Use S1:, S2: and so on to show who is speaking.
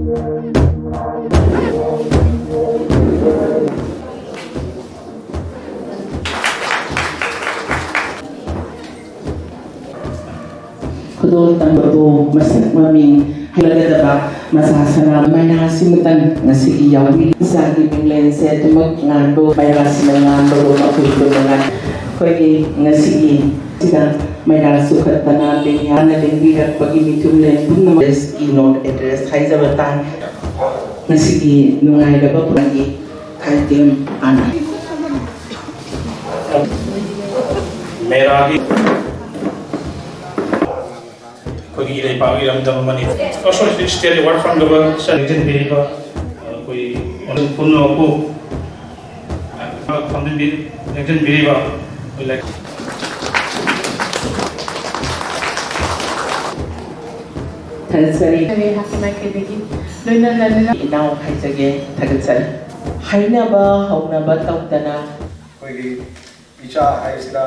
S1: Kudo tanggo masak maming Kangaban Machasana Manasimutan Nasi Yawi Sagi Minglen said to Mokando Bayasimanando Maputo Kogi Nasi Sida Mayasukatana Biana Dingira Pagimitumlen Punamas keynote address Haizabatan Nasi Nungai Babaki Thiyam Anna
S2: कोई ले पावी रमदम मनी also state work from the suggestion बेरिबा कोई पुनो को कमन बि action बेरिबा like
S1: थागसरी वे हासना केदगी लोइना लना इनाव हाइजगे थागसरी हाइनाबा हौनाबा तौदना
S3: कोई इचा हाइसिदा